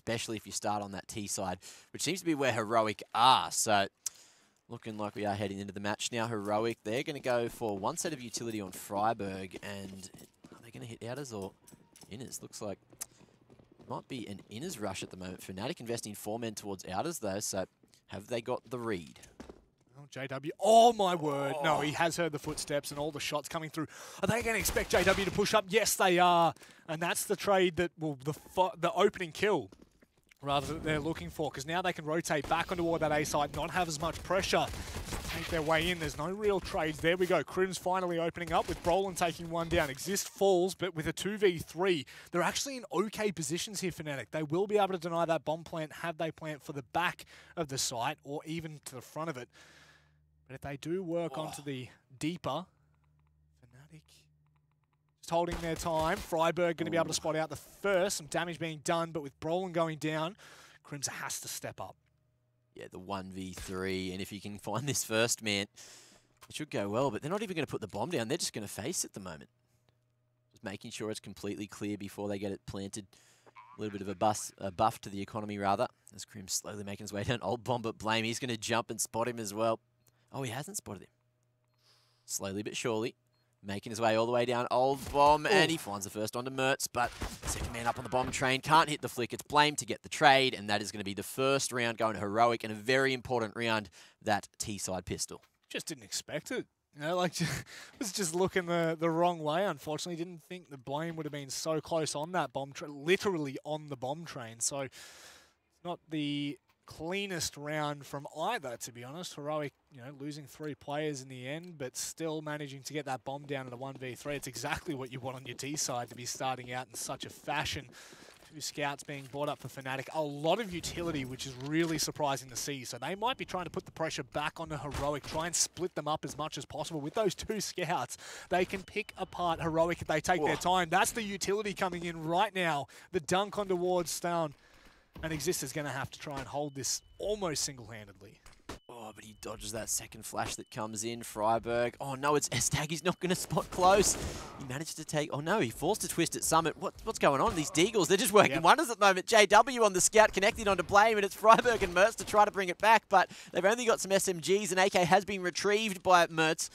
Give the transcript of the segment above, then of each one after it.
especially if you start on that T side, which seems to be where Heroic are. So looking like we are heading into the match now. Heroic, they're going to go for one set of utility on Freiburg, and are they going to hit outers or inners? Looks like it might be an inners rush at the moment. fnatic investing 4 men towards outers though, so have they got the read? Oh, JW, oh my word. No, he has heard the footsteps and all the shots coming through. Are they going to expect JW to push up? Yes, they are. And that's the trade that will, the opening kill, rather, that they're looking for, because now they can rotate back onto that A side, not have as much pressure, make their way in. There's no real trades. There we go. Crim's finally opening up with Brolin taking one down. Exist falls, but with a 2v3, they're actually in okay positions here, fnatic. They will be able to deny that bomb plant, have they plant for the back of the site or even to the front of it. But if they do work onto the deeper, fnatic just holding their time. Freiburg going to be able to spot out the first. Some damage being done, but with Brolin going down, Crimson has to step up. Yeah, the 1v3, and if you can find this first man, it should go well, but they're not even going to put the bomb down. They're just going to face at the moment. Just making sure it's completely clear before they get it planted. A little bit of a buff to the economy, rather, as Crim slowly making his way down. Old bomb, but Blame, he's going to jump and spot him as well. Oh, he hasn't spotted him. Slowly but surely, making his way all the way down. Old bomb, and he finds the first onto Mertz, but second man up on the bomb train, can't hit the flick. It's Blame to get the trade, and that is going to be the first round going to Heroic, and a very important round, that T-side pistol. Just didn't expect it. You know, like, was just looking the wrong way, unfortunately. Didn't think the Blame would have been so close on that bomb train, literally on the bomb train. So, it's not the cleanest round from either, to be honest. Heroic, you know, losing 3 players in the end, but still managing to get that bomb down in a 1v3. It's exactly what you want on your T side, to be starting out in such a fashion. 2 scouts being brought up for fnatic. A lot of utility, which is really surprising to see. So they might be trying to put the pressure back onto Heroic, try and split them up as much as possible. With those 2 scouts, they can pick apart Heroic if they take their time. That's the utility coming in right now. The dunk onto Ward's down. And Exist is going to have to try and hold this almost single-handedly. Oh, but he dodges that second flash that comes in. Freiburg. Oh, no, it's Estag. He's not going to spot close. He managed to take... Oh, no, he forced a twist at Summit. What's going on? These Deagles, they're just working wonders at the moment. JW on the scout connecting onto Blame, and it's Freiburg and Mertz to try to bring it back, but they've only got some SMGs, and AK has been retrieved by Mertz.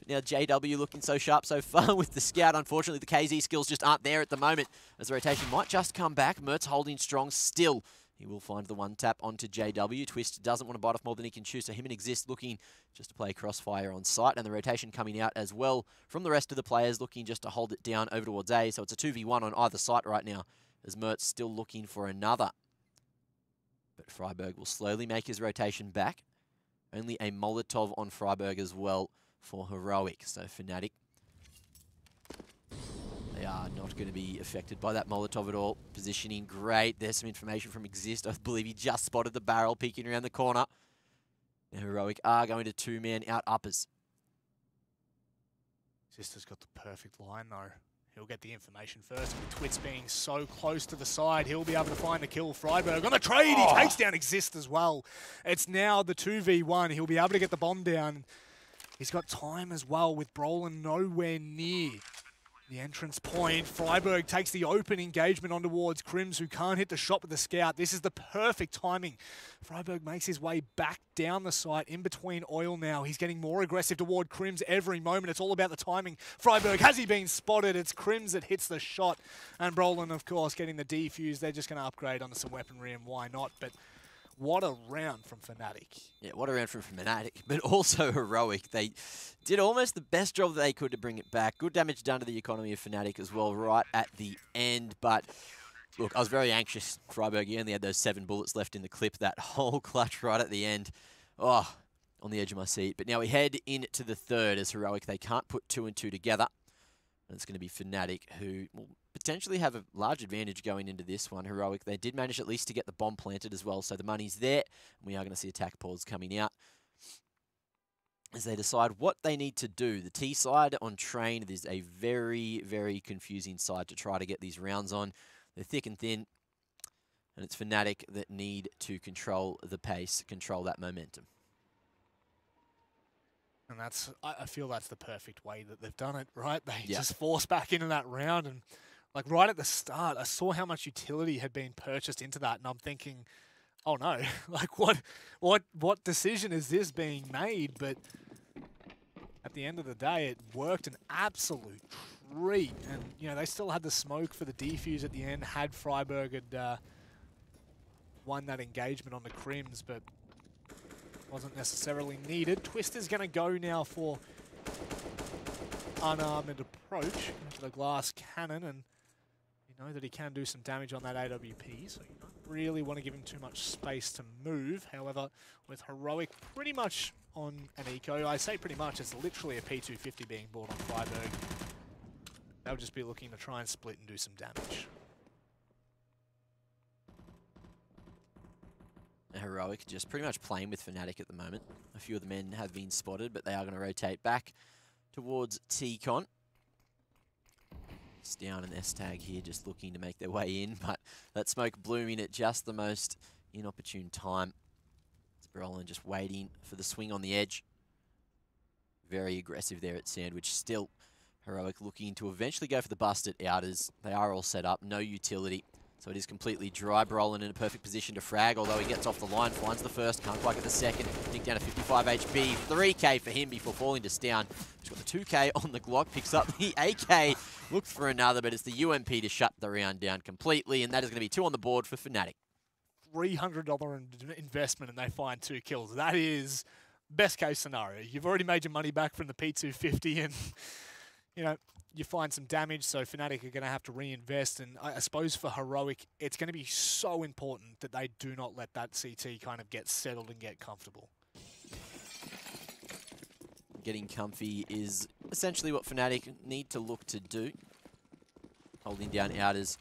Now JW looking so sharp so far with the scout. Unfortunately, the KZ skills just aren't there at the moment, as the rotation might just come back. Mertz holding strong still. He will find the one tap onto JW. Twist doesn't want to bite off more than he can chew, so him and Exist looking just to play Crossfire on site. And the rotation coming out as well from the rest of the players, looking just to hold it down over towards A. So it's a 2v1 on either site right now, as Mertz still looking for another. But Freiburg will slowly make his rotation back. Only a Molotov on Freiburg as well for Heroic. So fnatic, they are not going to be affected by that Molotov at all. Positioning great. There's some information from Exist. I believe he just spotted the barrel peeking around the corner. Now Heroic are going to 2-man out uppers. Exist has got the perfect line though. He'll get the information first. With Twits being so close to the side, he'll be able to find the kill. Freiburg on the trade. He takes down Exist as well. It's now the 2v1. He'll be able to get the bomb down. He's got time as well with Brolin nowhere near the entrance point. Freiburg takes the open engagement on towards Crims, who can't hit the shot with the scout. This is the perfect timing. Freiburg makes his way back down the site in between Oil now. He's getting more aggressive toward Crims every moment. It's all about the timing. Freiburg, has he been spotted? It's Crims that hits the shot. And Brolin, of course, getting the defuse. They're just going to upgrade onto some weaponry, and why not? But what a round from fnatic. Yeah, what a round from fnatic, but also Heroic. They did almost the best job that they could to bring it back. Good damage done to the economy of fnatic as well right at the end. But look, I was very anxious. Freiburg, he only had those 7 bullets left in the clip. That whole clutch right at the end. Oh, on the edge of my seat. But now we head into the third as Heroic. They can't put 2 and 2 together. And it's going to be fnatic, who will potentially have a large advantage going into this one. Heroic, they did manage at least to get the bomb planted as well, so the money's there. And we are going to see attack pause coming out as they decide what they need to do. The T side on Train is a very, very confusing side to try to get these rounds on. They're thick and thin, and it's fnatic that need to control the pace, control that momentum. And I feel that's the perfect way that they've done it, right? They just force back into that round and Like right at the start, I saw how much utility had been purchased into that, and I'm thinking, oh no, like what decision is this being made? But at the end of the day, it worked an absolute treat, and you know they still had the smoke for the defuse at the end. Had Freiburg had won that engagement on the Crims, but wasn't necessarily needed. Twister's going to go now for unarmored approach into the glass cannon, and you know that he can do some damage on that AWP, so you don't really want to give him too much space to move. However, with Heroic pretty much on an eco, I say pretty much, it's literally a P250 being bought on Freiburg. They'll just be looking to try and split and do some damage. Heroic just pretty much playing with fnatic at the moment. A few of the men have been spotted, but they are going to rotate back towards T-Con. It's down an S-tag here, just looking to make their way in, but that smoke blooming at just the most inopportune time. It's Brolin just waiting for the swing on the edge. Very aggressive there at Sandwich. Still, Heroic looking to eventually go for the bust at Outers. They are all set up, no utility. So it is completely dry. Brolin in a perfect position to frag, although he gets off the line, finds the first, can't quite get the second. Nick down to 55 HP, 3k for him before falling to down. He's got the 2k on the Glock, picks up the AK, looks for another, but it's the UMP to shut the round down completely, and that is going to be 2 on the board for fnatic. $300 investment and they find 2 kills. That is best case scenario. You've already made your money back from the P250 and, you know, you find some damage, so fnatic are going to have to reinvest, and I suppose for Heroic, it's going to be so important that they do not let that CT kind of get settled and get comfortable. Getting comfy is essentially what fnatic need to look to do. Holding down Outers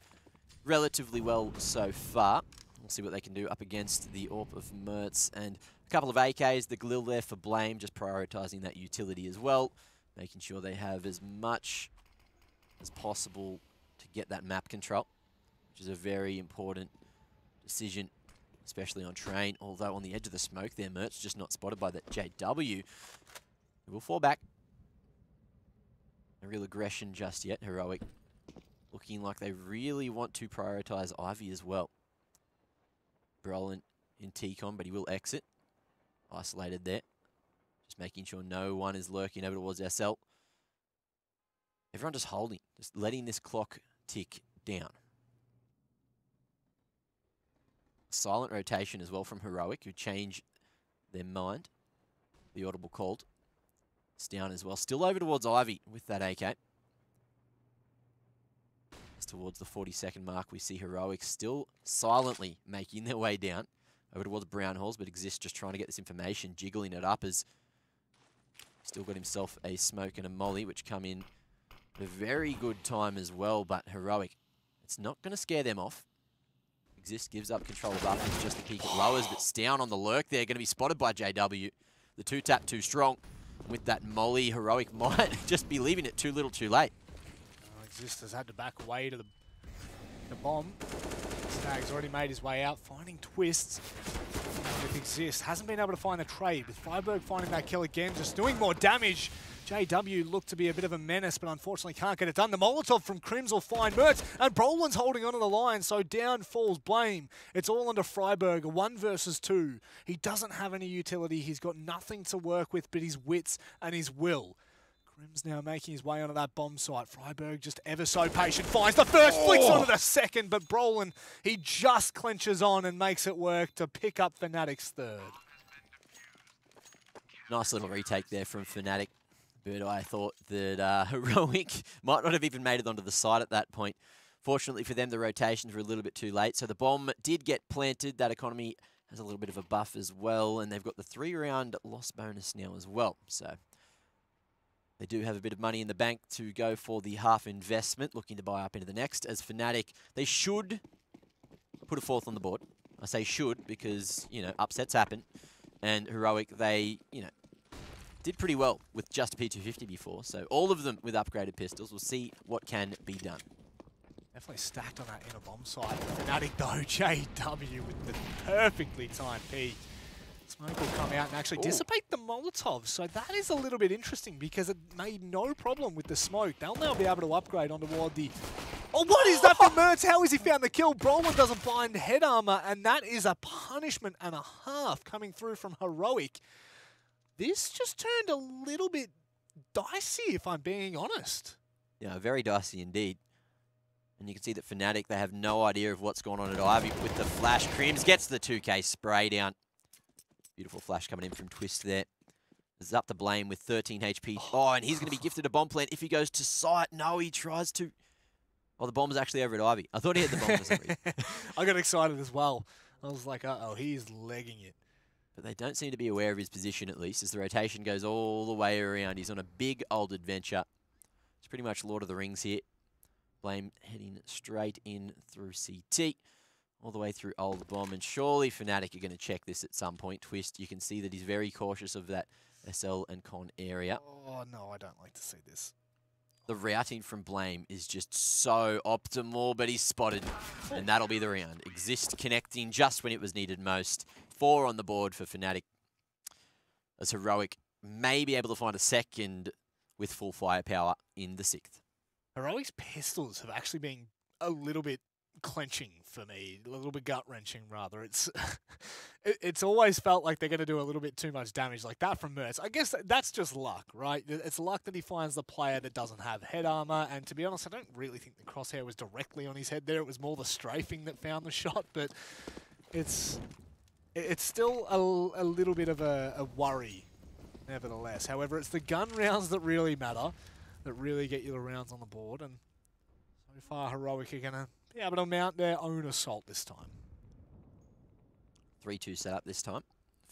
relatively well so far. We'll see what they can do up against the AWP of Mertz and a couple of AKs, the Glil there for Blame, just prioritising that utility as well, making sure they have as much as possible to get that map control, which is a very important decision, especially on train. Although on the edge of the smoke there, Mertz just not spotted by that JW. He will fall back. No real aggression just yet. Heroic looking like they really want to prioritise Ivy as well. Brolin in T-Con, but he will exit. Isolated there. Just making sure no one is lurking over towards SL. Everyone just holding, just letting this clock tick down. Silent rotation as well from Heroic, who change their mind. The audible called. It's down as well. Still over towards Ivy with that AK. It's towards the 40-second mark. We see Heroic still silently making their way down over towards Brown Halls, but Exist just trying to get this information, jiggling it up as still got himself a smoke and a molly, which come in at a very good time as well, but Heroic, it's not going to scare them off. Exist gives up control of up, it's just the peak it lowers, but Stown on the lurk there, going to be spotted by JW. The 2-tap too strong. With that molly, Heroic might just be leaving it too little too late. Exist has had to back away to the bomb. Stag's already made his way out, finding twists with Exist. Hasn't been able to find the trade. With Freiburg finding that kill again, just doing more damage. JW looked to be a bit of a menace, but unfortunately can't get it done. The Molotov from Crims will find Mertz, and Brolin's holding onto the line, so down falls Blame. It's all under Freiburg, a 1 versus 2. He doesn't have any utility. He's got nothing to work with but his wits and his will. Crims now making his way onto that bomb site. Freiburg just ever so patient, finds the first, flicks onto the second, but Brolin, he just clenches on and makes it work to pick up fnatic's third. Nice little retake there from fnatic. But I thought that Heroic might not have even made it onto the side at that point. Fortunately for them, the rotations were a little bit too late, so the bomb did get planted. That economy has a little bit of a buff as well, and they've got the 3-round loss bonus now as well. So they do have a bit of money in the bank to go for the half investment, looking to buy up into the next. As fnatic, they should put a 4th on the board. I say should because, you know, upsets happen. And Heroic, they, you know, did pretty well with just a P250 before, so all of them with upgraded pistols. We'll see what can be done. Definitely stacked on that inner bomb side. Fnatic though, JW with the perfectly timed peek. Smoke will come out and actually dissipate the Molotov, so that is a little bit interesting because it made no problem with the smoke. They'll now be able to upgrade on toward the Oh, what is that from Mertz? How has he found the kill? Brolin doesn't find head armor, and that is a punishment and a half coming through from Heroic. This just turned a little bit dicey, if I'm being honest. Yeah, very dicey indeed. And you can see that fnatic, they have no idea of what's going on at Ivy with the flash. Crims gets the 2K spray down. Beautiful flash coming in from Twist there. This is up to Blame with 13 HP. Oh, and he's going to be gifted a bomb plant if he goes to site. No, he tries to... Oh, the bomb's actually over at Ivy. I thought he had the bomb for some reason. I got excited as well. I was like, uh-oh, he's legging it. But they don't seem to be aware of his position, at least, as the rotation goes all the way around. He's on a big old adventure. It's pretty much Lord of the Rings here. Blame heading straight in through CT, all the way through Old Bomb. And surely fnatic are going to check this at some point. Twist, you can see that he's very cautious of that SL and Con area. Oh, no, I don't like to see this. The routing from Blame is just so optimal, but he's spotted, and that'll be the round. Exist connecting just when it was needed most. 4 on the board for fnatic, as Heroic may be able to find a second with full firepower in the 6th. Heroic's pistols have actually been a little bit clenching for me, a little bit gut-wrenching rather. It's always felt like they're going to do a little bit too much damage, like that from Mertz. I guess that's just luck, right? It's luck that he finds the player that doesn't have head armor, and to be honest, I don't really think the crosshair was directly on his head there. It was more the strafing that found the shot, but it's still a little bit of a worry, nevertheless. However, it's the gun rounds that really matter, that really get you the rounds on the board, and so far Heroic are going to be able to mount their own assault this time. 3-2 setup this time.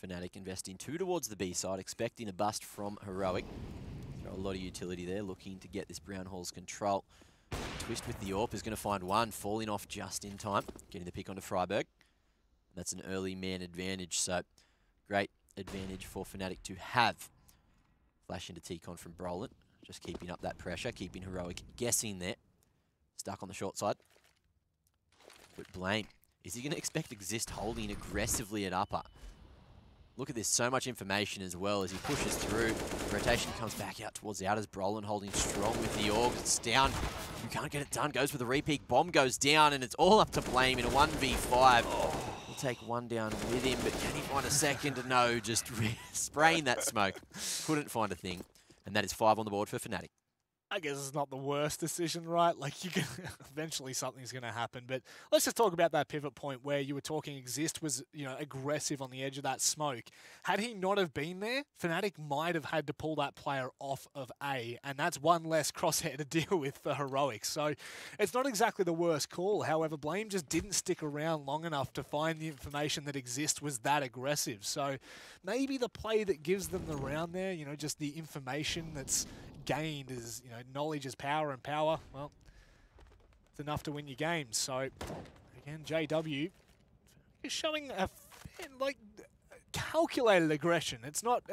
fnatic investing 2 towards the B side, expecting a bust from Heroic. Throw a lot of utility there, looking to get this Brown Hall's control. Twist with the AWP is going to find one, falling off just in time, getting the pick onto Freiburg. That's an early man advantage, so great advantage for fnatic to have. Flash into T-Con from Brolin, just keeping up that pressure, keeping Heroic guessing there. Stuck on the short side. But Blame, is he going to expect Exist holding aggressively at upper? Look at this, so much information as well as he pushes through. The rotation comes back out towards the outers. Brolin holding strong with the AUG. It's down. You can't get it done. Goes for the repeat. Bomb goes down, and it's all up to Blame in a 1v5. He'll take one down with him, but can he find a second? No, just spraying that smoke. Couldn't find a thing. And that is 5 on the board for fnatic. I guess it's not the worst decision, right? Like, you can eventually something's going to happen. But let's just talk about that pivot point where you were talking Exist was, you know, aggressive on the edge of that smoke. Had he not have been there, fnatic might have had to pull that player off of A, and that's one less crosshair to deal with for Heroic. So it's not exactly the worst call. However, Blame just didn't stick around long enough to find the information that Exist was that aggressive. So maybe the play that gives them the round there, you know, just the information that's gained is, you know, knowledge is power, and power, well, it's enough to win your games. So again, JW is showing a like calculated aggression. It's not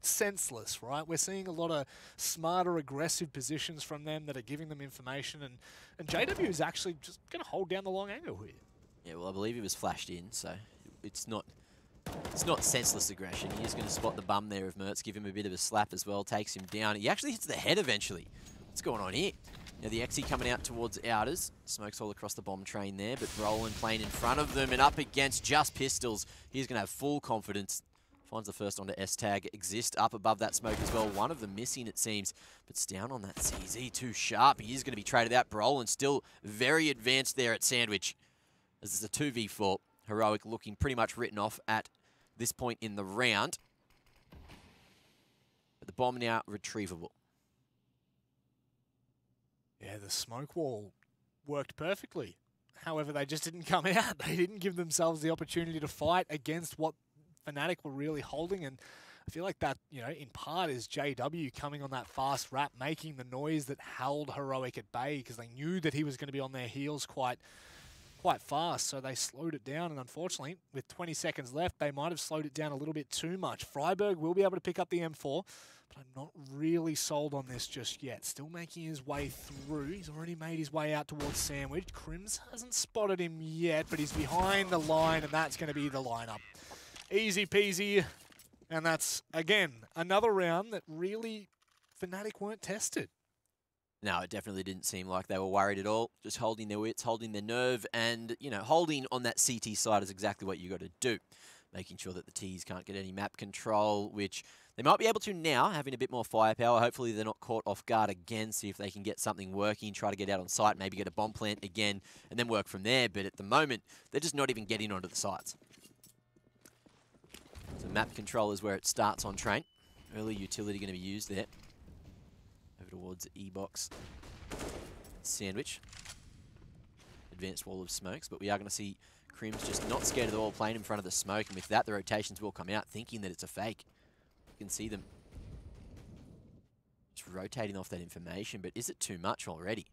senseless, right? We're seeing a lot of smarter, aggressive positions from them that are giving them information, and JW is actually just going to hold down the long angle here. Yeah, well, I believe he was flashed in, so it's not senseless aggression. He is going to spot the bum there of Mertz, give him a bit of a slap as well, takes him down. He actually hits the head eventually. What's going on here? Now the XE coming out towards outers. Smokes all across the bomb train there, but Brolin playing in front of them and up against just pistols. He's going to have full confidence. Finds the first onto S-Tag. Exist up above that smoke as well. One of them missing, it seems, but it's down on that CZ. Too sharp. He is going to be traded out. Brolin still very advanced there at Sandwich. This is a 2v4. Heroic looking pretty much written off at this point in the round. But the bomb now retrievable. Yeah, the smoke wall worked perfectly. However, they just didn't come out. They didn't give themselves the opportunity to fight against what fnatic were really holding. And I feel like that, you know, in part is JW coming on that fast wrap, making the noise that held Heroic at bay, because they knew that he was going to be on their heels quite fast, so they slowed it down, and unfortunately, with 20 seconds left, they might have slowed it down a little bit too much. Freiburg will be able to pick up the M4, but I'm not really sold on this just yet. Still making his way through. He's already made his way out towards Sandwich. Crims hasn't spotted him yet, but he's behind the line, and that's going to be the lineup. Easy peasy, and that's, again, another round that really fnatic weren't tested. No, it definitely didn't seem like they were worried at all. Just holding their wits, holding their nerve, and, you know, holding on that CT side is exactly what you got to do. Making sure that the Ts can't get any map control, which they might be able to now, having a bit more firepower. Hopefully they're not caught off guard again, see if they can get something working, try to get out on site, maybe get a bomb plant again, and then work from there. But at the moment, they're just not even getting onto the sites. So map control is where it starts on train. Early utility going to be used there. Over towards E-Box. Sandwich. Advanced wall of smokes, but we are going to see Crim's just not scared at all, playing in front of the smoke, and with that, the rotations will come out, thinking that it's a fake. You can see them just rotating off that information, but is it too much already?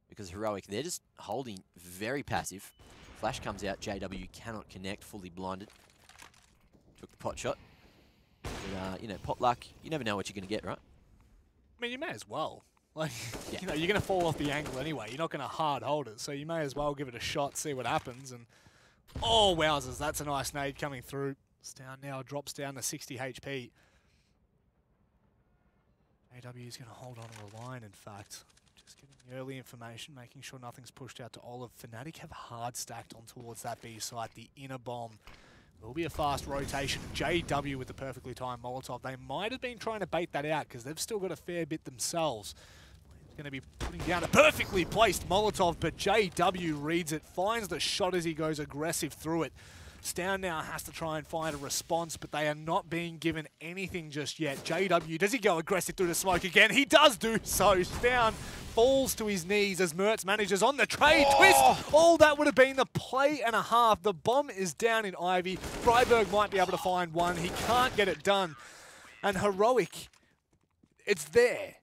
Because Heroic, they're just holding very passive. Flash comes out, JW cannot connect, fully blinded. Took the pot shot. But, you know, pot luck, you never know what you're going to get, right? I mean, you may as well. Like, yeah. You know, you're going to fall off the angle anyway. You're not going to hard hold it, so you may as well give it a shot, see what happens. And oh, wowzers, that's a nice nade coming through. It's down now, drops down to 60 HP. AW is going to hold on to a line, in fact. Just getting the early information, making sure nothing's pushed out to Olive. fnatic have hard stacked on towards that B site, the inner bomb. Will be a fast rotation. JW with the perfectly timed Molotov. They might have been trying to bait that out because they've still got a fair bit themselves. Going to be putting down a perfectly placed Molotov, but JW reads it, finds the shot as he goes aggressive through it. Stown now has to try and find a response, but they are not being given anything just yet. JW, does he go aggressive through the smoke again? He does do so. Stown falls to his knees as Mertz manages on the trade twist. Oh, that would have been the play and a half. The bomb is down in Ivy. Freiburg might be able to find one. He can't get it done. And Heroic, it's there.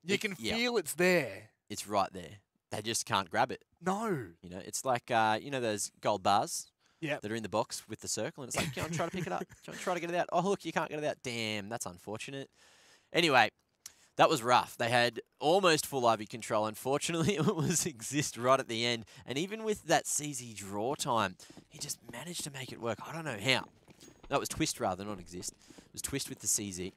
You can feel it's there. It's right there. They just can't grab it. No. You know, it's like, you know those gold bars that are in the box with the circle? And it's like, come on, try to pick it up. Try to get it out. Oh, look, you can't get it out. Damn, that's unfortunate. Anyway, that was rough. They had almost full Ivy control. Unfortunately, it was exist right at the end. And even with that CZ draw time, he just managed to make it work. I don't know how. No, it was twist rather, not exist. It was twist with the CZ.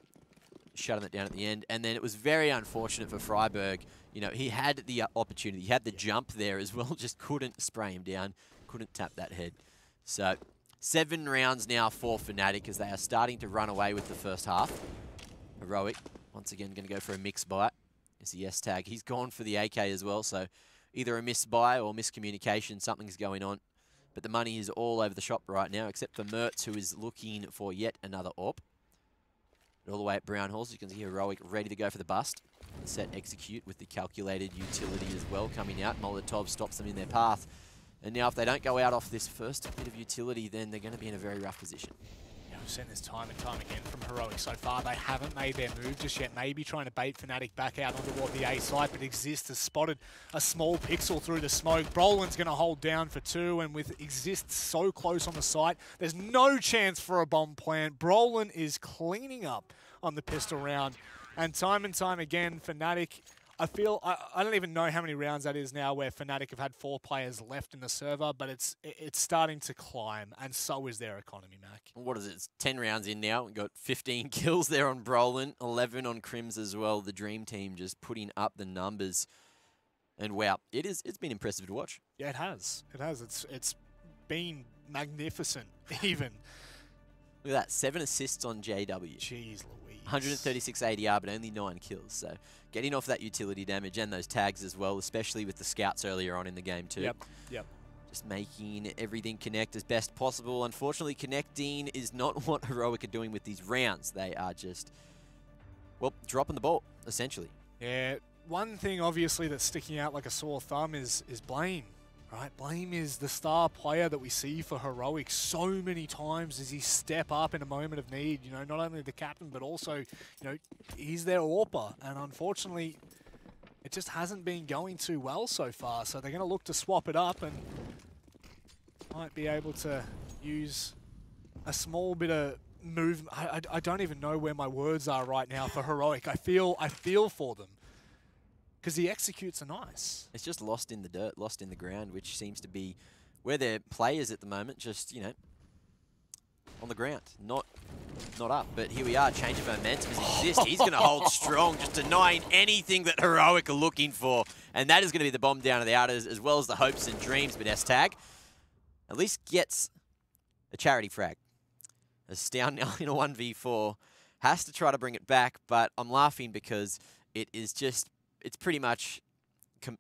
Shutting it down at the end, and then it was very unfortunate for Freiburg. You know, he had the opportunity, he had the jump there as well, just couldn't spray him down, couldn't tap that head. So, 7 rounds now for fnatic as they are starting to run away with the first half. Heroic, once again, going to go for a mix buy. It's the S tag. He's gone for the AK as well, so either a miss buy or miscommunication, something's going on. But the money is all over the shop right now, except for Mertz, who is looking for yet another AWP. All the way at Brown Halls, you can see Heroic ready to go for the bust. Set execute with the calculated utility as well coming out. Molotov stops them in their path. And now if they don't go out off this first bit of utility, then they're going to be in a very rough position. Yeah, we've seen this time and time again from Heroic so far. They haven't made their move just yet. Maybe trying to bait fnatic back out on toward the A site, but Exist has spotted a small pixel through the smoke. Brolin's going to hold down for 2, and with Exist so close on the site, there's no chance for a bomb plant. Brolin is cleaning up on the pistol round, and time again, fnatic, I don't even know how many rounds that is now where fnatic have had 4 players left in the server, but it's starting to climb, and so is their economy, Mac. What is it? It's 10 rounds in now. We've got 15 kills there on Brolin, 11 on Crims as well. The Dream Team just putting up the numbers, and wow, it's been impressive to watch. Yeah, it has. It's been magnificent, even. Look at that, 7 assists on JW. Jeez Louise. 136 ADR, but only 9 kills. So getting off that utility damage and those tags as well, especially with the scouts earlier on in the game too. Yep. Just making everything connect as best possible. Unfortunately, connecting is not what Heroic are doing with these rounds. They are just, well, dropping the ball, essentially. Yeah, one thing obviously that's sticking out like a sore thumb is Blame. Right, Blame is the star player that we see for Heroic so many times as he step up in a moment of need. You know, not only the captain, but also, you know, he's their AWPer. And unfortunately, it just hasn't been going too well so far. So they're going to look to swap it up and might be able to use a small bit of movement. I don't even know where my words are right now for Heroic. I feel for them. Because the executes are nice. It's just lost in the dirt, lost in the ground, which seems to be where their players at the moment, just, you know, on the ground, not not up, but here we are. Change of momentum has exist. He's going to hold strong, just denying anything that Heroic are looking for. And that is going to be the bomb down to the outers, as well as the hopes and dreams. But S-Tag at least gets a charity frag. Astound now in a 1v4. Has to try to bring it back, but I'm laughing because it is just, it's pretty much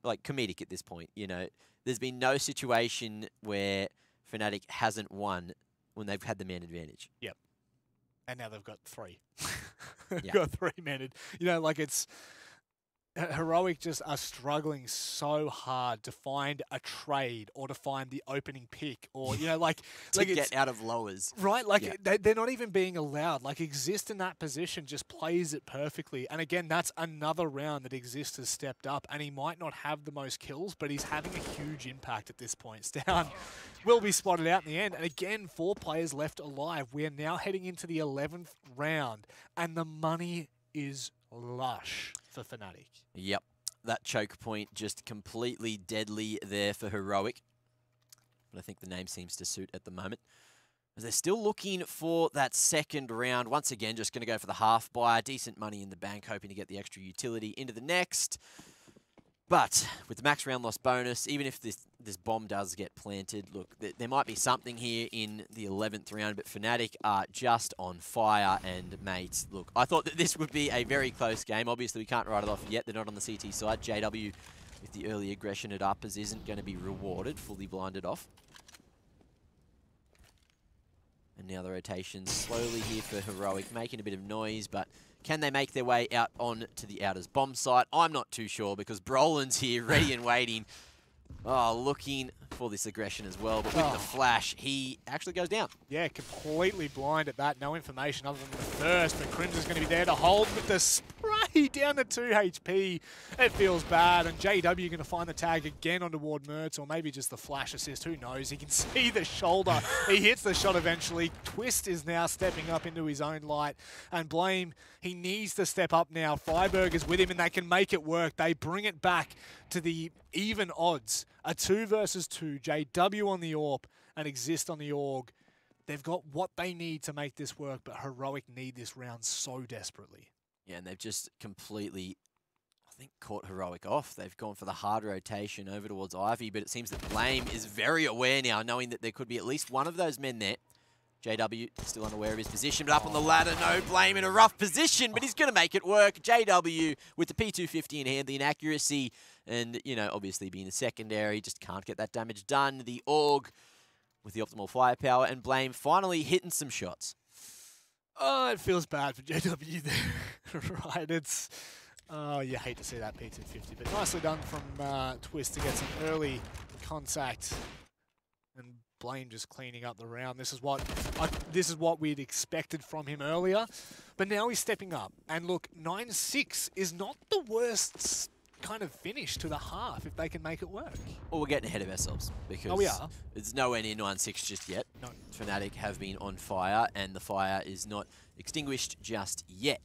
like comedic at this point. You know, there's been no situation where fnatic hasn't won when they've had the man advantage. Yep. And now they've got 3. Yeah. Got 3 man. You know, like it's Heroic just are struggling so hard to find a trade or to find the opening pick or, you know, like to get out of lowers. Right, like yeah. they're not even being allowed. Like Exist in that position just plays it perfectly. And again, that's another round that Exist has stepped up and he might not have the most kills, but he's having a huge impact at this point. Stown will be spotted out in the end. And again, 4 players left alive. We are now heading into the 11th round and the money is lush for fnatic. Yep, that choke point just completely deadly there for Heroic. But I think the name seems to suit at the moment. As they're still looking for that second round. Once again, just going to go for the half buy. Decent money in the bank, hoping to get the extra utility into the next. But with the max round loss bonus, even if this bomb does get planted, look, there might be something here in the 11th round, but fnatic are just on fire. And, mate, look, I thought that this would be a very close game. Obviously, we can't write it off yet. They're not on the CT side. JW, with the early aggression at uppers, isn't going to be rewarded, fully blinded off. And now the rotations slowly here for Heroic, making a bit of noise, but can they make their way out on to the outers bomb site? I'm not too sure because Brolin's here, ready and waiting. Oh, looking for this aggression as well. But with the flash, he actually goes down. Yeah, completely blind at that. No information other than the first. But Crimson's going to be there to hold with the spray down to 2 HP. It feels bad. And JW going to find the tag again on toward Mertz, or maybe just the flash assist. Who knows? He can see the shoulder. He hits the shot eventually. Twist is now stepping up into his own light. And Blame, he needs to step up now. Freiburg is with him and they can make it work. They bring it back to the even odds. A 2 versus 2. JW on the AWP and Exist on the AUG. They've got what they need to make this work, but Heroic need this round so desperately. Yeah, and they've just completely, I think, caught Heroic off. They've gone for the hard rotation over towards Ivy, but it seems that Blame is very aware now, knowing that there could be at least one of those men there. JW still unaware of his position, but up on the ladder, no, Blame in a rough position, but he's going to make it work. JW with the P250 in hand, the inaccuracy, and, you know, obviously being a secondary, just can't get that damage done. The AUG with the optimal firepower, and Blame finally hitting some shots. Oh, it feels bad for JW there. Right, it's... Oh, you hate to see that P250, but nicely done from Twist to get some early contact. And Blame just cleaning up the round. This is what we'd expected from him earlier, but now he's stepping up. And look, 9-6 is not the worst kind of finish to the half if they can make it work. Well, we're getting ahead of ourselves because we are. It's nowhere near 9-6 just yet. No. fnatic have been on fire, and the fire is not extinguished just yet.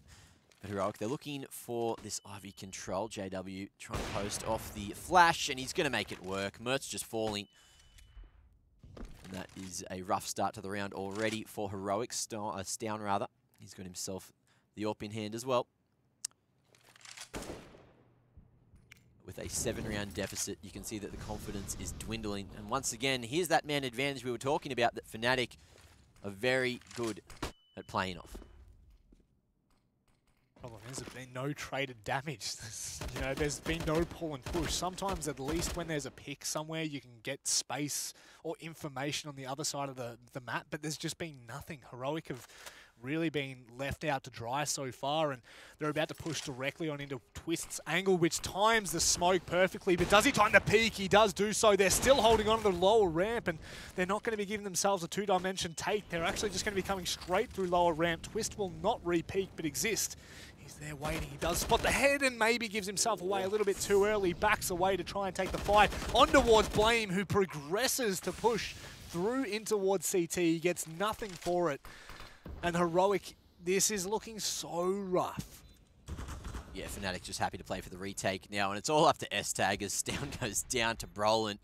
But Heroic, they're looking for this Ivy control. JW trying to post off the flash, and he's going to make it work. Mertz just falling. And that is a rough start to the round already for Heroic. Stown, rather. He's got himself the AWP in hand as well. With a 7-round deficit, you can see that the confidence is dwindling. And once again, here's that man advantage we were talking about that fnatic are very good at playing off. Problem is, there's been no traded damage. You know, there's been no pull and push. Sometimes, at least when there's a pick somewhere, you can get space or information on the other side of the map, but there's just been nothing. Heroic have really been left out to dry so far, and they're about to push directly on into Twist's angle, which times the smoke perfectly, but does he time the peak? He does do so. They're still holding on to the lower ramp, and they're not going to be giving themselves a 2-dimension take. They're actually just going to be coming straight through lower ramp. Twist will not re-peak, but Exist. He's there waiting. He does spot the head and maybe gives himself away a little bit too early. Backs away to try and take the fight. On towards Blame, who progresses to push through in towards CT. He gets nothing for it. And Heroic, this is looking so rough. Yeah, fnatic just happy to play for the retake now, and it's all up to S-Tag as Stown goes down to Brolin.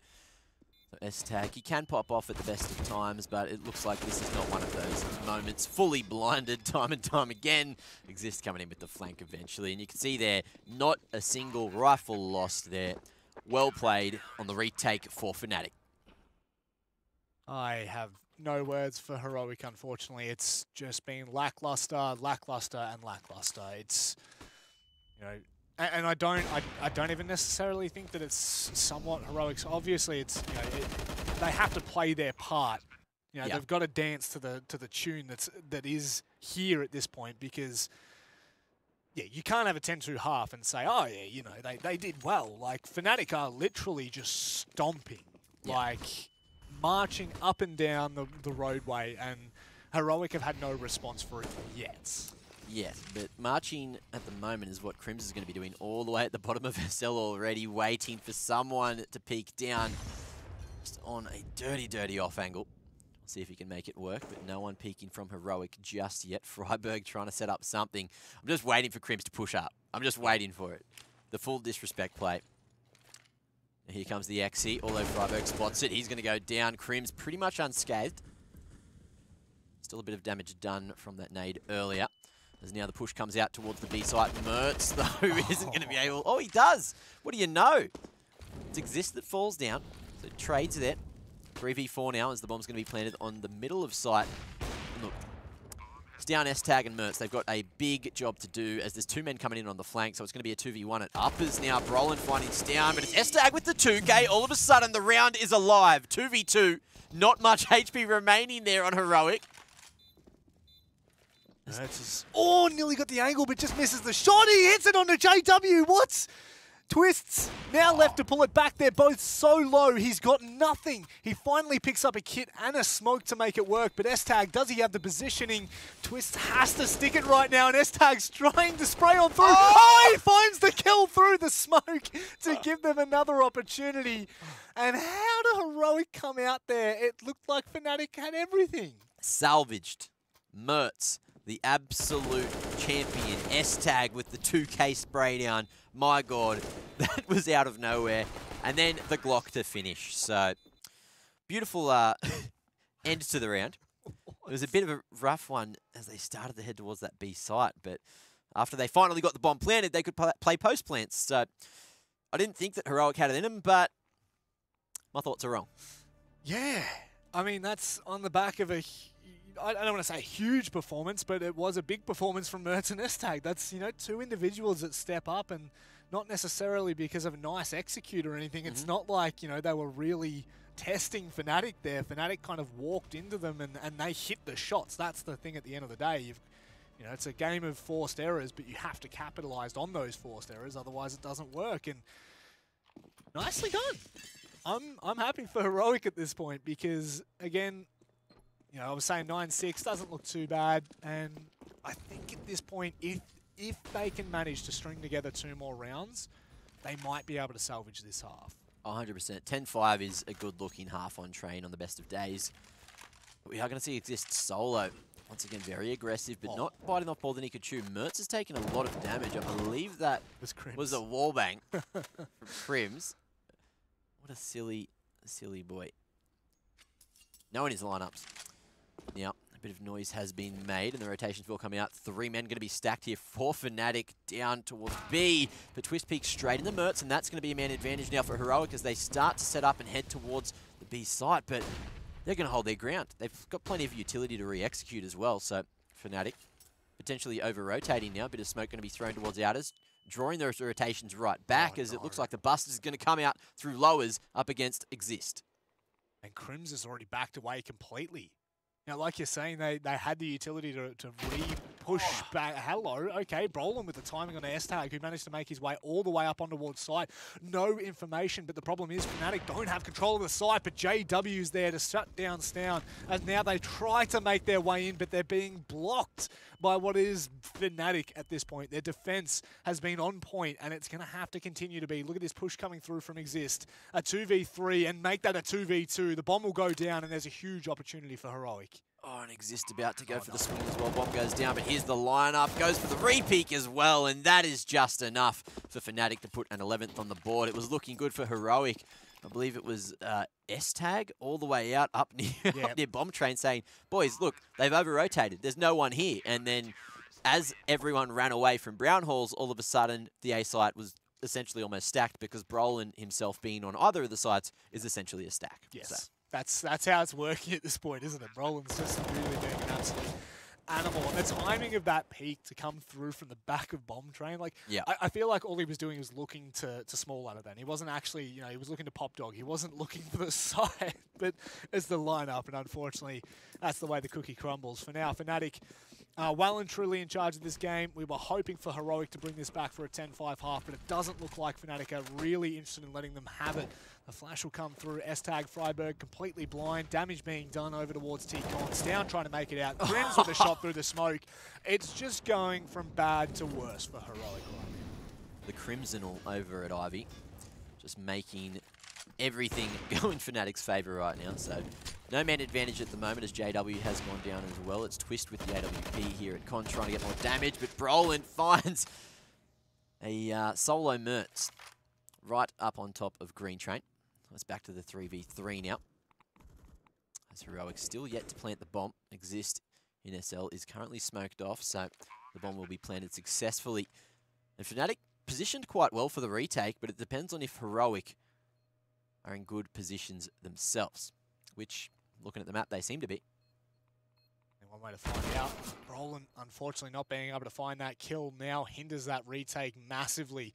So S-Tag, he can pop off at the best of times, but it looks like this is not one of those moments. Fully blinded time and time again. Exist coming in with the flank eventually. And you can see there, not a single rifle lost there. Well played on the retake for fnatic. I have no words for Heroic, unfortunately. It's just been lackluster, lackluster, and lackluster. It's, you know, and I don't even necessarily think that it's somewhat Heroic's. Obviously, it's, you know, they have to play their part. You know, they've got to dance to the tune that is here at this point, because yeah, you can't have a 10-2 half and say, oh yeah, you know, they did well. Like fnatic are literally just stomping, like marching up and down the roadway, and Heroic have had no response for it yet. Yes, but marching at the moment is what Crims is going to be doing all the way at the bottom of SL already, waiting for someone to peek down just on a dirty, dirty off angle. See if he can make it work, but no one peeking from Heroic just yet. Freiburg trying to set up something. I'm just waiting for Crims to push up. I'm just waiting for it. The full disrespect play. And here comes the XC, although Freiburg spots it. He's going to go down. Crims pretty much unscathed. Still a bit of damage done from that nade earlier. As now the push comes out towards the B site. Mertz, though, isn't going to be able... Oh, he does! What do you know? It's Exist that falls down. So trades there. 3v4 now as the bomb's going to be planted on the middle of site. And look, it's down S-Tag and Mertz. They've got a big job to do as there's two men coming in on the flank, so it's going to be a 2v1 at uppers now. Brolin finding down, but it's S-Tag with the 2K. All of a sudden, the round is alive. 2v2. Not much HP remaining there on Heroic. Oh, nearly got the angle, but just misses the shot. He hits it onto JW. What? Twists now left to pull it back. They're both so low. He's got nothing. He finally picks up a kit and a smoke to make it work. But S-Tag, does he have the positioning? Twists has to stick it right now, and S-Tag's trying to spray on through. Oh, he finds the kill through the smoke to give them another opportunity. And how did Heroic come out there? It looked like fnatic had everything. Salvaged. Mertz, the absolute champion. S-Tag with the 2K spray down. My God, that was out of nowhere. And then the Glock to finish. So, beautiful end to the round. It was a bit of a rough one as they started to head towards that B site. But after they finally got the bomb planted, they could play post plants. So, I didn't think that Heroic had it in them, but my thoughts are wrong. Yeah. I mean, that's on the back of a... I don't want to say a huge performance, but it was a big performance from Mertz and S-Tag. That's, you know, two individuals that step up, and not necessarily because of a nice execute or anything. It's not like, you know, they were really testing fnatic there. fnatic kind of walked into them and they hit the shots. That's the thing at the end of the day. You know, it's a game of forced errors, but you have to capitalize on those forced errors, otherwise it doesn't work. And nicely done. I'm happy for Heroic at this point because, again, you know, I was saying 9-6 doesn't look too bad, and I think at this point, if they can manage to string together 2 more rounds, they might be able to salvage this half. 100%. 10-5 is a good-looking half on train on the best of days. But we are going to see Exist solo. Once again, very aggressive, but not biting off more than he could chew. Mertz has taken a lot of damage. I believe that was a wallbang from Crims. What a silly boy. No one in his lineups. Now, a bit of noise has been made, and the rotations will come out. 3 men going to be stacked here for fnatic down towards B. But Twist peaks straight in the Mertz, and that's going to be a man advantage now for Heroic as they start to set up and head towards the B site. But they're going to hold their ground. They've got plenty of utility to re-execute as well. So, fnatic potentially over-rotating now. A bit of smoke going to be thrown towards outers, drawing those rotations right back as it looks like the bust is going to come out through lowers up against Exist. And Crims has already backed away completely. Now, like you're saying, they had the utility to re-push back. Hello, okay, Brolin with the timing on the S-Tag, who managed to make his way all the way up on towards site. No information, but the problem is fnatic don't have control of the site, but JW's there to shut down Stown, as now they try to make their way in, but they're being blocked by what is fnatic at this point. Their defense has been on point, and it's going to have to continue to be. Look at this push coming through from Exist. A 2v3, and make that a 2v2. The bomb will go down, and there's a huge opportunity for Heroic. Oh, and Exist about to go for the swing as well. Bomb goes down, but here's the lineup. Goes for the re-peek as well, and that is just enough for fnatic to put an 11th on the board. It was looking good for Heroic I believe it was S-Tag all the way out up near, up near Bomb Train saying, boys, look, they've over-rotated. There's no one here. And then as everyone ran away from Brown Halls, all of a sudden the A site was essentially almost stacked because Brolin himself being on either of the sites is essentially a stack. Yes, so. that's how it's working at this point, isn't it? Brolin's just really being an absolute animal. And the timing of that peak to come through from the back of Bomb Train, like, I feel like all he was doing was looking to small ladder then. He wasn't actually, you know, he was looking to pop dog. He wasn't looking for the side, but it's the lineup, and unfortunately, that's the way the cookie crumbles. For now, fnatic well and truly in charge of this game. We were hoping for Heroic to bring this back for a 10-5 half, but it doesn't look like fnatic are really interested in letting them have it. The flash will come through. S-Tag, Freiburg completely blind. Damage being done over towards T-Con. Down trying to make it out. Grims with a shot through the smoke. It's just going from bad to worse for Heroic right now. The Crimsonal over at Ivy, just making everything go in fnatic's favour right now. So no man advantage at the moment as JW has gone down as well. It's Twist with the AWP here at Con trying to get more damage, but Brolin finds a solo Mertz right up on top of Green Train. It's back to the 3v3 now. As Heroic still yet to plant the bomb. Exist in SL is currently smoked off, so the bomb will be planted successfully. And fnatic positioned quite well for the retake, but it depends on if Heroic are in good positions themselves, which, looking at the map, they seem to be. And one way to find out, Brolin, unfortunately not being able to find that kill now hinders that retake massively.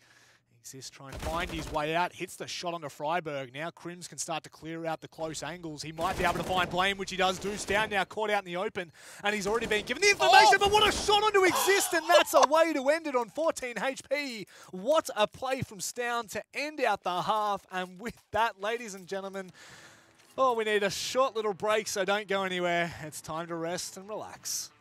Exist trying to find his way out, hits the shot onto Freiburg. Now Crims can start to clear out the close angles. He might be able to find Blame, which he does do. Down now, caught out in the open, and he's already been given the information, but what a shot onto Exist, and that's a way to end it on 14 HP. What a play from Stown to end out the half, and with that, ladies and gentlemen, we need a short little break, so don't go anywhere. It's time to rest and relax.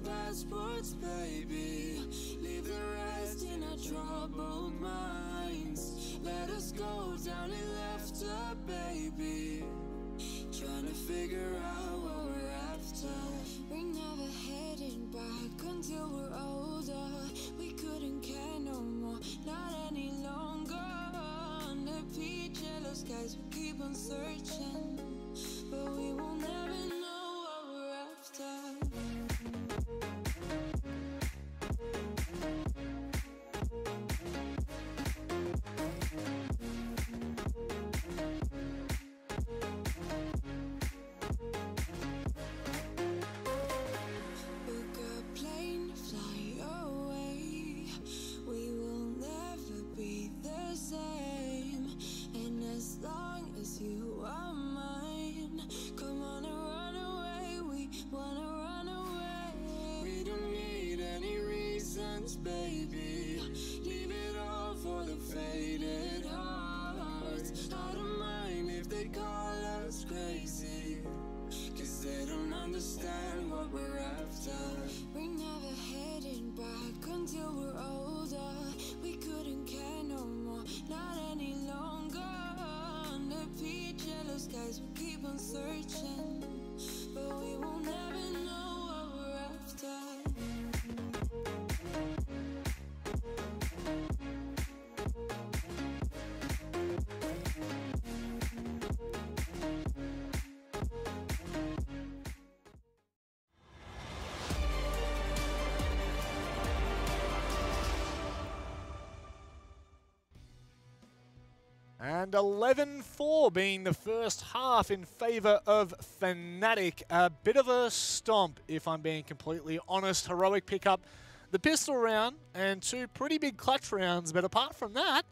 Passports, baby. Leave the rest in our troubled minds. Let us go down and left her, baby. Trying to figure out what we're after. We're never heading back until we're older. We couldn't care no more, not any longer. Under peach yellow skies, we keep on searching, but we will never know what we're after. Baby, leave it all for the faded hearts. I don't mind if they call us crazy, cause they don't understand what we're after. We're never heading back until we're older. We couldn't care no more, not any longer. Under peach yellow skies, we keep on searching, but we will never know what we're after. And 11-4 being the first half in favour of fnatic. A bit of a stomp, if I'm being completely honest. Heroic pick up the pistol round and two pretty big clutch rounds, but apart from that,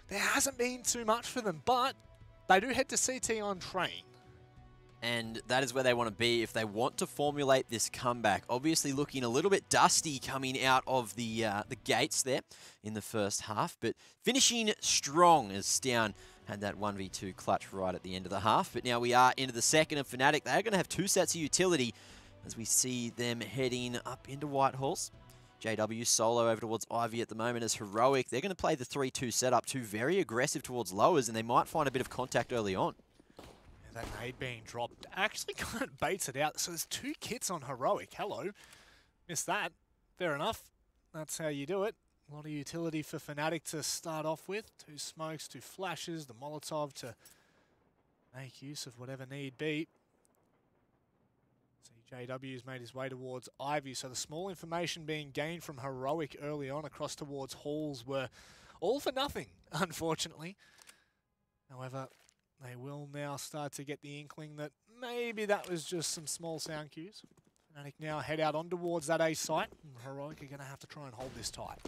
there hasn't been too much for them. But They do head to CT on train. And that is where they want to be if they want to formulate this comeback. Obviously looking a little bit dusty coming out of the gates there in the first half, but finishing strong as Stown had that 1v2 clutch right at the end of the half. But now we are into the second of fnatic. They're going to have 2 sets of utility as we see them heading up into Whitehall's. JW solo over towards Ivy at the moment as Heroic. They're going to play the 3-2 setup, 2 very aggressive towards lowers, and they might find a bit of contact early on. That nade being dropped actually kind of baits it out. So there's 2 kits on Heroic. Hello. Missed that. Fair enough. That's how you do it. A lot of utility for fnatic to start off with. 2 smokes, 2 flashes, the Molotov to make use of whatever need be. See, JW's made his way towards Ivy. So the small information being gained from Heroic early on across towards Halls were all for nothing, unfortunately. However, they will now start to get the inkling that maybe that was just some small sound cues. fnatic now head out on towards that A site. Heroic are going to have to try and hold this tight.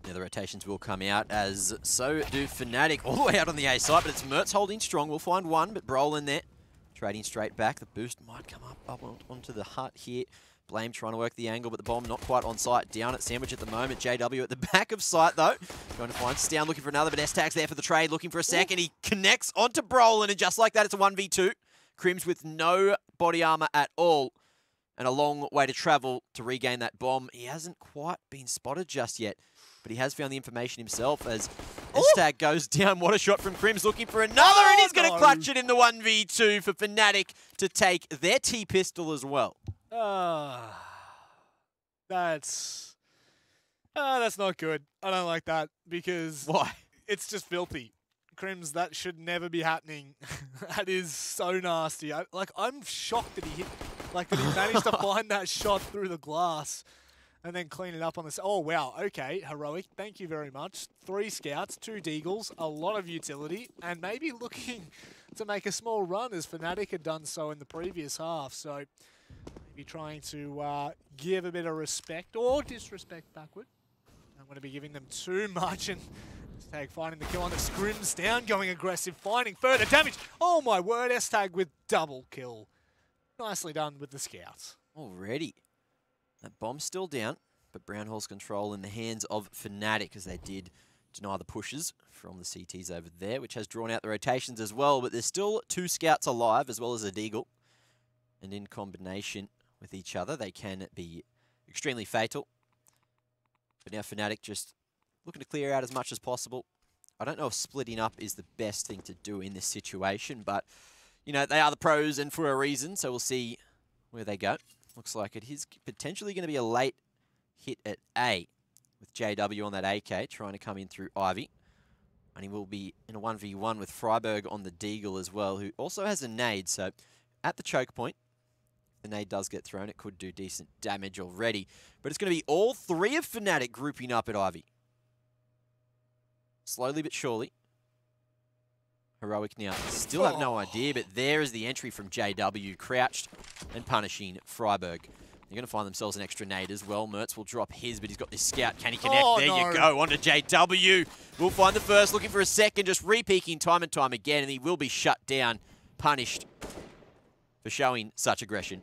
Yeah, the rotations will come out, as so do fnatic all the way out on the A site, but it's Mertz holding strong. We'll find one, but Brolin there, trading straight back. The boost might come up onto the hut here. Blame trying to work the angle, but the bomb not quite on site. Down at Sandwich at the moment. JW at the back of site, though. Going to find Stown looking for another, but S-Tag's there for the trade, looking for a second. He connects onto Brolin, and just like that, it's a 1v2. Crims with no body armor at all, and a long way to travel to regain that bomb. He hasn't quite been spotted just yet, but he has found the information himself as S-Tag goes down. What a shot from Crims, looking for another, and he's going to clutch it in the 1v2 for fnatic to take their T-pistol as well. That's not good. I don't like that because why? It's just filthy. Crims, that should never be happening. That is so nasty. I'm shocked that he hit, that he managed to find that shot through the glass and then clean it up on this. Oh wow, okay, Heroic, thank you very much. 3 scouts, 2 deagles, a lot of utility, and maybe looking to make a small run as fnatic had done so in the previous half. So be trying to give a bit of respect or disrespect backward. I'm going to be giving them too much, and S-Tag finding the kill on the Scrims down, going aggressive, finding further damage. Oh my word, S-Tag with double kill. Nicely done with the scouts. Already. That bomb's still down, but Brownhall's control in the hands of fnatic as they did deny the pushes from the CTs over there, which has drawn out the rotations as well, but there's still 2 scouts alive as well as a deagle. And in combination with each other, they can be extremely fatal. But now fnatic just looking to clear out as much as possible. I don't know if splitting up is the best thing to do in this situation, but, you know, they are the pros and for a reason, so we'll see where they go. Looks like it is potentially going to be a late hit at A with JW on that AK, trying to come in through Ivy. And he will be in a 1v1 with Freiberg on the deagle as well, who also has a nade, so at the choke point, the nade does get thrown. It could do decent damage already. But it's going to be all 3 of fnatic grouping up at Ivy. Slowly but surely. Heroic now still have no idea, but there is the entry from JW, crouched and punishing Freiberg. They're going to find themselves an extra nade as well. Mertz will drop his, but he's got this scout. Can he connect? Oh, there no. you go, onto JW. We'll find the first, looking for a second, just re-peeking time and time again, and he will be shut down, punished for showing such aggression.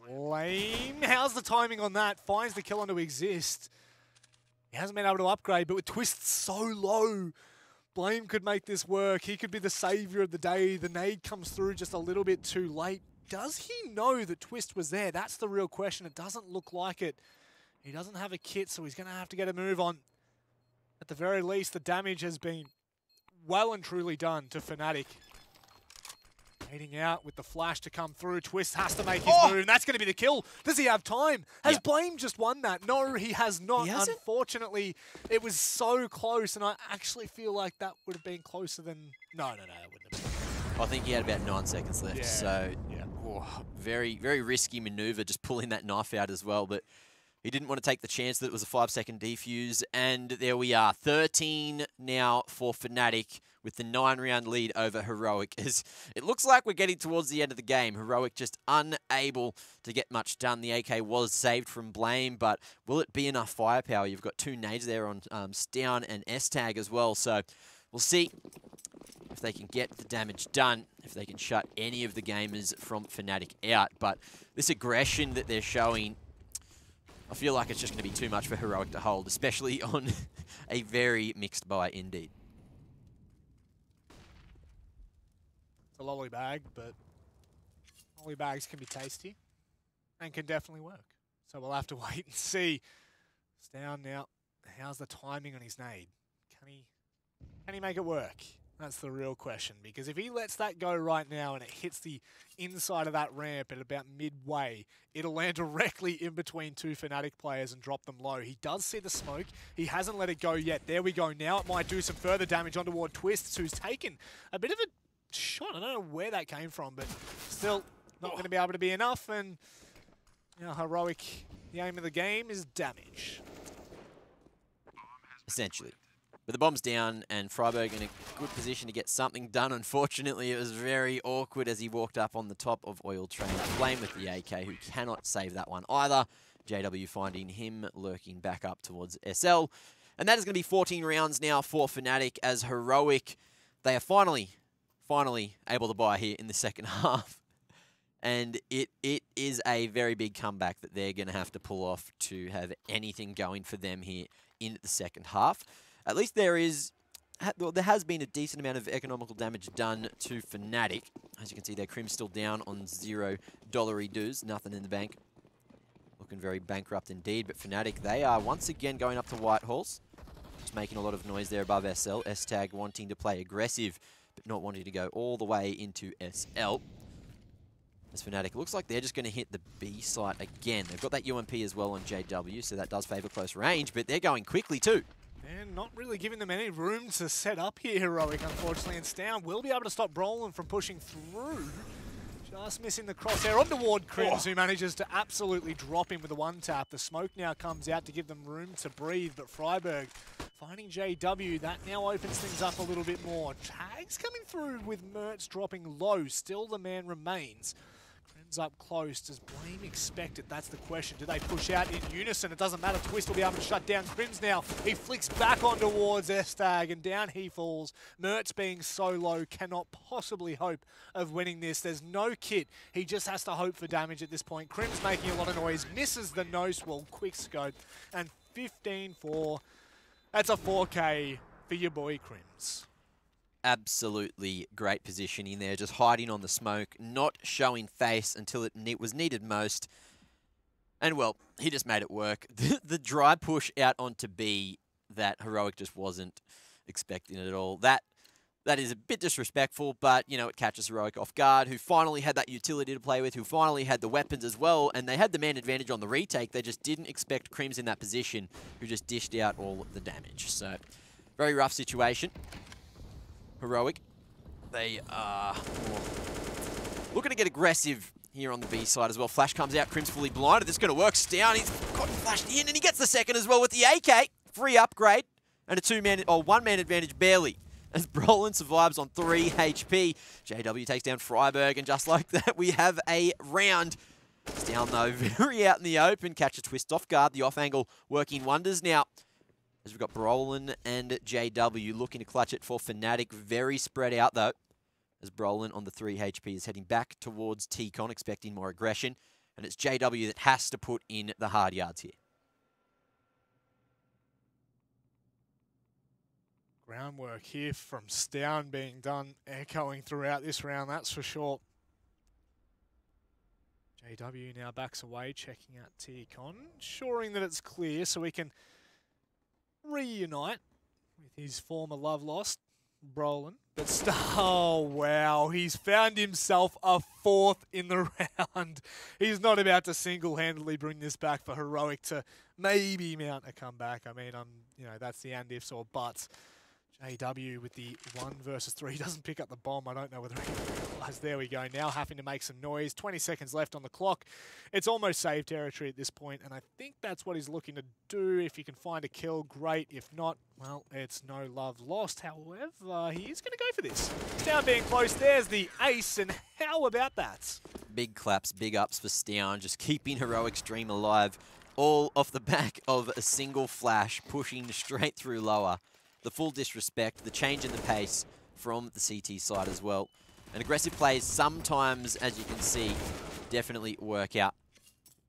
Blame. How's the timing on that? Finds the kill onto exist. He hasn't been able to upgrade, but with Twist so low, Blame could make this work. He could be the savior of the day. The nade comes through just a little bit too late. Does he know that Twist was there? That's the real question. It doesn't look like it. He doesn't have a kit, so he's going to have to get a move on. At the very least, the damage has been well and truly done to fnatic. Waiting out with the flash to come through. Twist has to make his move, and that's going to be the kill. Does he have time? Has Blame just won that? No, he has not. Unfortunately, it was so close, and I actually feel like that would have been closer than... No, that wouldn't have been. I think he had about 9 seconds left, so very, very risky maneuver, just pulling that knife out as well, but he didn't want to take the chance that it was a 5-second defuse, and there we are, 13 now for fnatic, with the 9-round lead over Heroic. As it looks like we're getting towards the end of the game. Heroic just unable to get much done. The AK was saved from Blame, but will it be enough firepower? You've got 2 nades there on Stown and S-Tag as well, so we'll see if they can get the damage done, if they can shut any of the gamers from fnatic out. But this aggression that they're showing, I feel like it's just going to be too much for Heroic to hold, especially on a very mixed buy indeed. It's a lolly bag, but lolly bags can be tasty and can definitely work. So we'll have to wait and see. It's down now. How's the timing on his nade? Can he make it work? That's the real question, because if he lets that go right now and it hits the inside of that ramp at about midway, it'll land directly in between two fnatic players and drop them low. He does see the smoke. He hasn't let it go yet. There we go. Now it might do some further damage on toward Twists, who's taken a bit of a shot. I don't know where that came from, but still not going to be able to be enough. And you know, Heroic, the aim of the game is damage. Essentially. But the bomb's down, and Freiburg in a good position to get something done. Unfortunately, it was very awkward as he walked up on the top of Oil Train. Flame with the AK, who cannot save that one either. JW finding him lurking back up towards SL. And that is going to be 14 rounds now for fnatic as Heroic, they are finally able to buy here in the second half. And it is a very big comeback that they're going to have to pull off to have anything going for them here in the second half. At least there has been a decent amount of economical damage done to fnatic. As you can see there, Crim's still down on $0 dues, nothing in the bank. Looking very bankrupt indeed, but fnatic, they are once again going up to Whitehall's. Just making a lot of noise there above SL. S-Tag wanting to play aggressive, but not wanting to go all the way into SL. As fnatic, looks like they're just going to hit the B site again. They've got that UMP as well on JW, so that does favour close range, but they're going quickly too. And not really giving them any room to set up here, Heroic, unfortunately. And Stown will be able to stop Brolin from pushing through. Just missing the crosshair on toward Crims, who manages to absolutely drop him with a one-tap. The smoke now comes out to give them room to breathe, but Freiburg finding JW. That now opens things up a little bit more. Tags coming through with Mertz dropping low. Still the man remains. Up close. Does Blame expect it? That's the question. Do they push out in unison? It doesn't matter. Twist will be able to shut down Crims now. He flicks back on towards S-Tag and down he falls. Mertz being so low cannot possibly hope of winning this. There's no kit. He just has to hope for damage at this point. Crims making a lot of noise. Misses the no-swell. Quick scope. And 15-4. That's a 4K for your boy Crims. Absolutely great positioning there, just hiding on the smoke, not showing face until it was needed most. And well, he just made it work. The dry push out onto B that Heroic just wasn't expecting at all. That is a bit disrespectful, but you know, it catches Heroic off guard, who finally had that utility to play with, who finally had the weapons as well, and they had the man advantage on the retake. They just didn't expect Crims in that position, who just dished out all of the damage. So, very rough situation. Heroic, they are looking to get aggressive here on the B side as well. Flash comes out, Crim's fully blinded. This is going to work. Stown, he's got flashed in, and he gets the second as well with the AK. Free upgrade, and a one-man advantage barely, as Brolin survives on 3 HP. JW takes down Freiburg, and just like that, we have a round. Stown, though, very out in the open. Catch a Twist off guard. The off angle working wonders now. As we've got Brolin and JW looking to clutch it for fnatic. Very spread out, though, as Brolin on the 3 HP is heading back towards T-Con, expecting more aggression. And it's JW that has to put in the hard yards here. Groundwork here from Stown being done, echoing throughout this round, that's for sure. JW now backs away, checking out T-Con, ensuring that it's clear so we can reunite with his former love lost, Brolin. But oh wow, he's found himself a 4th in the round. He's not about to single-handedly bring this back for Heroic to maybe mount a comeback. I mean, you know, that's the and ifs or buts. JW with the 1 versus 3 doesn't pick up the bomb. I don't know whether he realized. There we go. Now having to make some noise. 20 seconds left on the clock. It's almost save territory at this point, and I think that's what he's looking to do. If he can find a kill, great. If not, well, it's no love lost. However, he is going to go for this. Stown being close. There's the ace, and how about that? Big claps, big ups for Stown, just keeping Heroic's dream alive, all off the back of a single flash, pushing straight through lower. The full disrespect, the change in the pace, from the CT side as well. And aggressive plays sometimes, as you can see, definitely work out.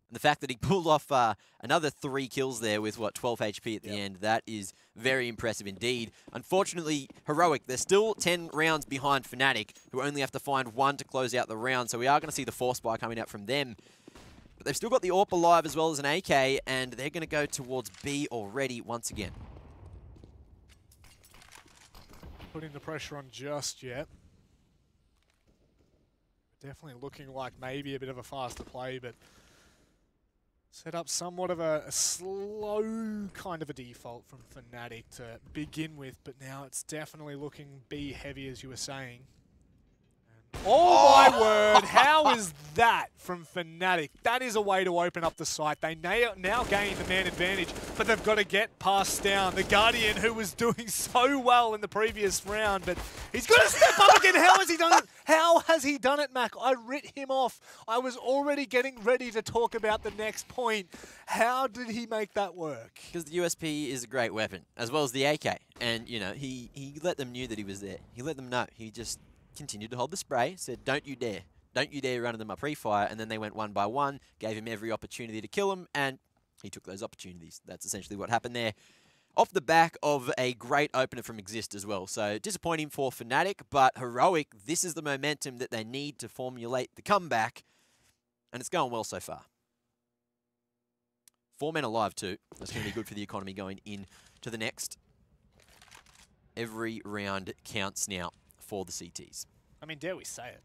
And the fact that he pulled off another 3 kills there with, what, 12 HP at the end, that is very impressive indeed. Unfortunately, Heroic, they're still 10 rounds behind fnatic, who only have to find 1 to close out the round, so we are going to see the force buy coming out from them. But they've still got the AWP alive as well as an AK, and they're going to go towards B already once again. Putting the pressure on just yet. Definitely looking like maybe a bit of a faster play, but set up somewhat of a slow kind of a default from fnatic to begin with, but now it's definitely looking B heavy, as you were saying. Oh my word, how is that from fnatic? That is a way to open up the site. They now gain the man advantage, but they've got to get past Down, the Guardian, who was doing so well in the previous round, but he's got to step up again. How has he done it? How has he done it, Mac? I writ him off. I was already getting ready to talk about the next point. How did he make that work? Because the USP is a great weapon, as well as the AK. And, you know, he let them know that he was there. He let them know. He just continued to hold the spray, said, don't you dare. Don't you dare run into my pre-fire. And then they went 1 by 1, gave him every opportunity to kill him, and he took those opportunities. That's essentially what happened there. Off the back of a great opener from Exist as well. So disappointing for fnatic, but Heroic, this is the momentum that they need to formulate the comeback, and it's going well so far. 4 men alive too. That's going to be good for the economy going in to the next. Every round counts now for the CTs. I mean, dare we say it?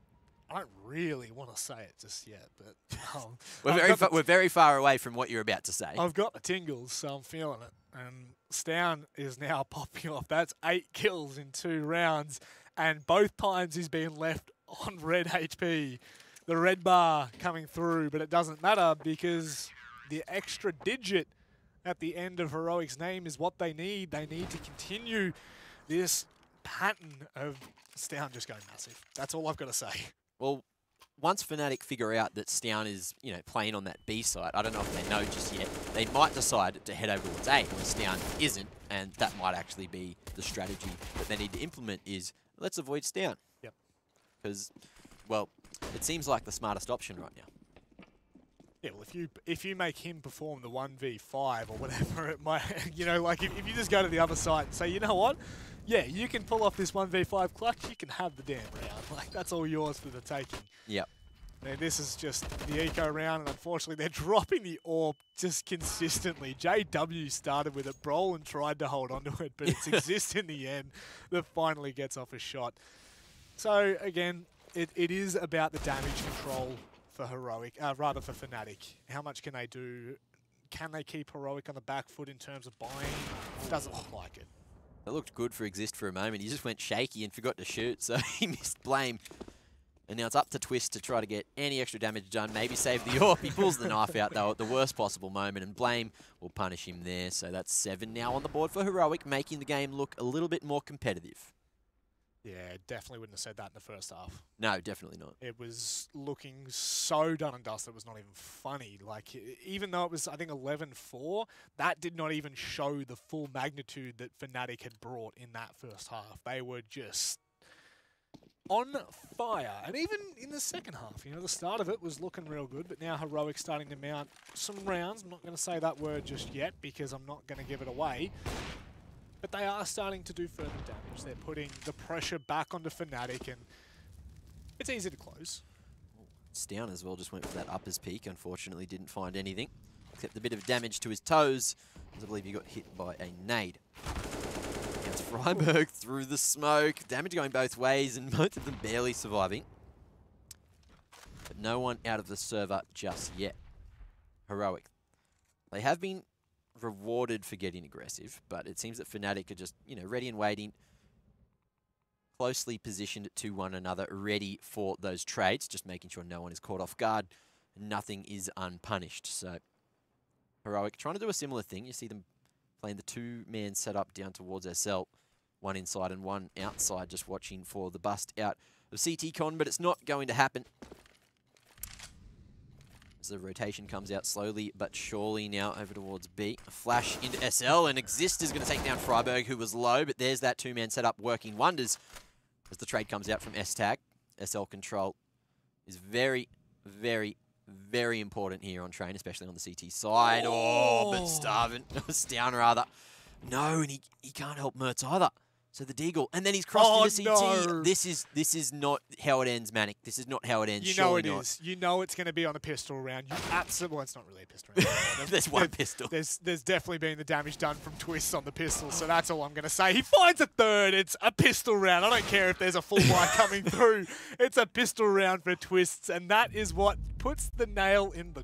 I don't really want to say it just yet, but we're very far away from what you're about to say. I've got the tingles, so I'm feeling it. And Stown is now popping off. That's 8 kills in 2 rounds, and both times he's been left on red HP. The red bar coming through, but it doesn't matter because the extra digit at the end of Heroic's name is what they need. They need to continue this pattern of Stown just going massive. That's all I've got to say. Well, once fnatic figure out that Stown is, you know, playing on that B side, I don't know if they know just yet, they might decide to head over towards A when Stown isn't, and that might actually be the strategy that they need to implement is, let's avoid Stown. Yep. Because, well, it seems like the smartest option right now. Yeah, well, if you make him perform the 1v5 or whatever it might, you know, like if you just go to the other side and say, you know what? Yeah, you can pull off this 1v5 clutch, you can have the damn round. Like, that's all yours for the taking. Yep. And this is just the eco round, and unfortunately they're dropping the AWP just consistently. JW started with it, Brolin tried to hold onto it, but it's Exist in the end that finally gets off a shot. So, again, it is about the damage control for Heroic, rather for fnatic. How much can they do? Can they keep Heroic on the back foot in terms of buying? Doesn't look like it. It looked good for Exist for a moment. He just went shaky and forgot to shoot, so he missed Blame. And now it's up to Twist to try to get any extra damage done, maybe save the AWP. He pulls the knife out, though, at the worst possible moment, and Blame will punish him there. So that's 7 now on the board for Heroic, making the game look a little bit more competitive. Yeah, definitely wouldn't have said that in the first half. No, definitely not. It was looking so done and dusted, it was not even funny. Like, even though it was, I think, 11-4, that did not even show the full magnitude that fnatic had brought in that first half. They were just on fire. And even in the second half, you know, the start of it was looking real good, but now Heroic starting to mount some rounds. I'm not going to say that word just yet because I'm not going to give it away. But they are starting to do further damage. They're putting the pressure back onto fnatic, and it's easy to close. Stown as well just went for that uppers peak. Unfortunately, didn't find anything except a bit of damage to his toes, as I believe he got hit by a nade. Now it's Freiburg through the smoke. Damage going both ways, and both of them barely surviving. But no one out of the server just yet. Heroic. They have been rewarded for getting aggressive, but it seems that fnatic are just, you know, ready and waiting, closely positioned to one another, ready for those trades, just making sure no one is caught off guard, nothing is unpunished. So Heroic trying to do a similar thing. You see them playing the 2-man setup down towards SL, one inside and one outside, just watching for the bust out of CT Con, but it's not going to happen. As the rotation comes out slowly but surely now over towards B. A flash into SL, and Exist is going to take down Freiburg, who was low, but there's that 2-man setup working wonders. as the trade comes out from S-Tag. SL control is very, very, very important here on Train, especially on the CT side. Oh, but Starvin, down rather. No, and he can't help Mertz either. So the Deagle, and then he's crossed into CT. No. This is not how it ends, Manic. This is not how it ends. You know it is. You know it's going to be on a pistol round. You absolutely. Well, it's not really a pistol round. There's one pistol. There's definitely been the damage done from twists on the pistol, so that's all I'm going to say. He finds a third. It's a pistol round. I don't care if there's a full bar coming through. It's a pistol round for twists, and that is what puts the nail in the